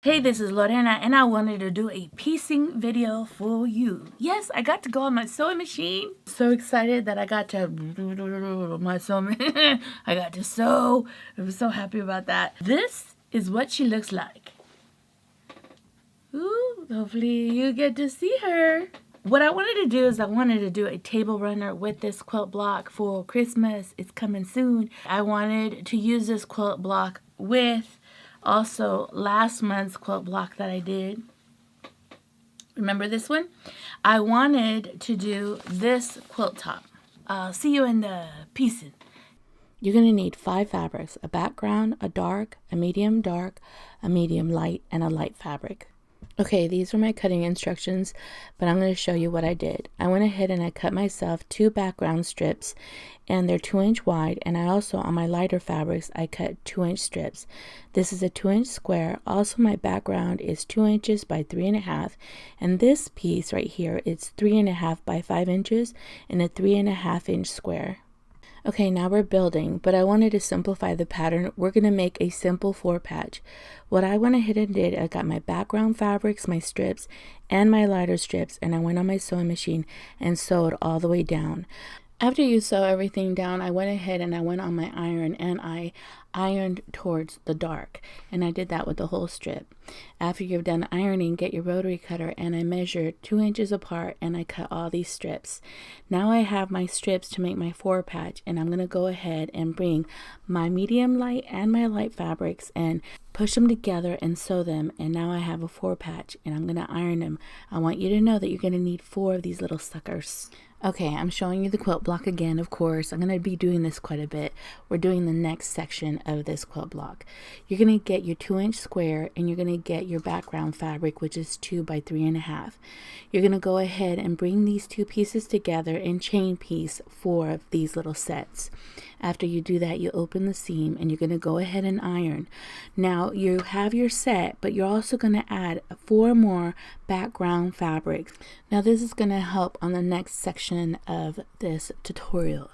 Hey, this is Lorena, and I wanted to do a piecing video for you. Yes, I got to go on my sewing machine. So excited that I got to my sewing. I got to sew. I was so happy about that. This is what she looks like. Ooh, hopefully you get to see her. What I wanted to do is I wanted to do a table runner with this quilt block for Christmas. It's coming soon. I wanted to use this quilt block with also last month's quilt block that I did. Remember this one? I wanted to do this quilt top. See you in the piecing. You're going to need 5 fabrics: a background, a dark, a medium light, and a light fabric. Okay, these are my cutting instructions, but I'm going to show you what I did. I went ahead and I cut myself 2 background strips, and they're 2-inch wide, and I also, on my lighter fabrics, I cut 2-inch strips. This is a 2-inch square. Also, my background is 2 inches by 3.5, and this piece right here is 3.5 by 5 inches and a 3.5-inch square. Okay, now we're building, but I wanted to simplify the pattern. We're going to make a simple 4-patch. What I went ahead and did, I got my background fabrics, my strips, and my lighter strips, and I went on my sewing machine and sewed all the way down. After you sew everything down, I went ahead and I went on my iron and I ironed towards the dark, and I did that with the whole strip. After you've done ironing, get your rotary cutter, and I measured 2 inches apart and I cut all these strips. Now I have my strips to make my 4-patch, and I'm going to go ahead and bring my medium light and my light fabrics and push them together and sew them, and now I have a 4-patch, and I'm going to iron them. I want you to know that you're going to need 4 of these little suckers. Okay, I'm showing you the quilt block again, of course. I'm going to be doing this quite a bit. We're doing the next section of this quilt block. You're going to get your 2-inch square, and you're going to get your background fabric, which is 2 by 3.5. You're going to go ahead and bring these 2 pieces together and chain piece 4 of these little sets. After you do that, you open the seam, and you're going to go ahead and iron. Now, you have your set, but you're also going to add 4 more background fabrics. Now, this is going to help on the next section of this tutorial.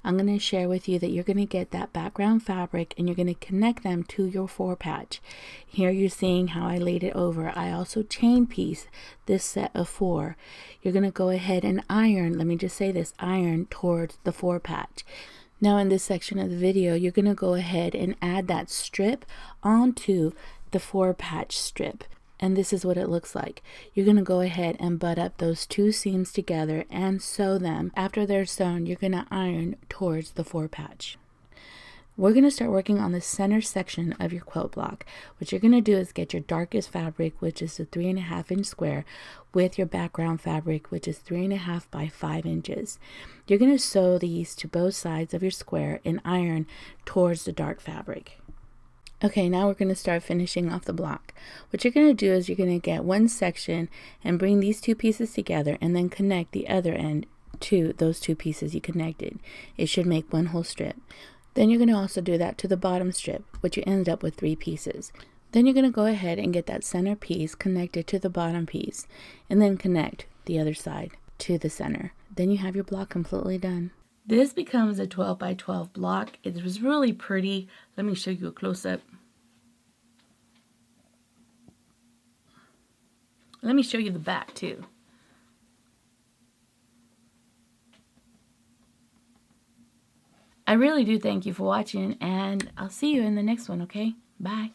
I'm going to share with you that you're going to get that background fabric and you're going to connect them to your 4-patch. Here you're seeing how I laid it over. I also chain piece this set of 4. You're going to go ahead and iron, let me just say this, iron towards the 4-patch. Now in this section of the video, you're going to go ahead and add that strip onto the 4-patch strip. And this is what it looks like. You're going to go ahead and butt up those 2 seams together and sew them. After they're sewn, you're going to iron towards the 4-patch. We're going to start working on the center section of your quilt block. What you're going to do is get your darkest fabric, which is a 3.5-inch square, with your background fabric, which is 3.5 by 5 inches. You're going to sew these to both sides of your square and iron towards the dark fabric. Okay, now we're going to start finishing off the block. What you're going to do is you're going to get one section and bring these 2 pieces together and then connect the other end to those 2 pieces you connected. It should make one whole strip. Then you're going to also do that to the bottom strip, which you end up with 3 pieces. Then you're going to go ahead and get that center piece connected to the bottom piece and then connect the other side to the center. Then you have your block completely done. This becomes a 12 by 12 block. It was really pretty. Let me show you a close-up. Let me show you the back too. I really do thank you for watching, and I'll see you in the next one, okay? Bye.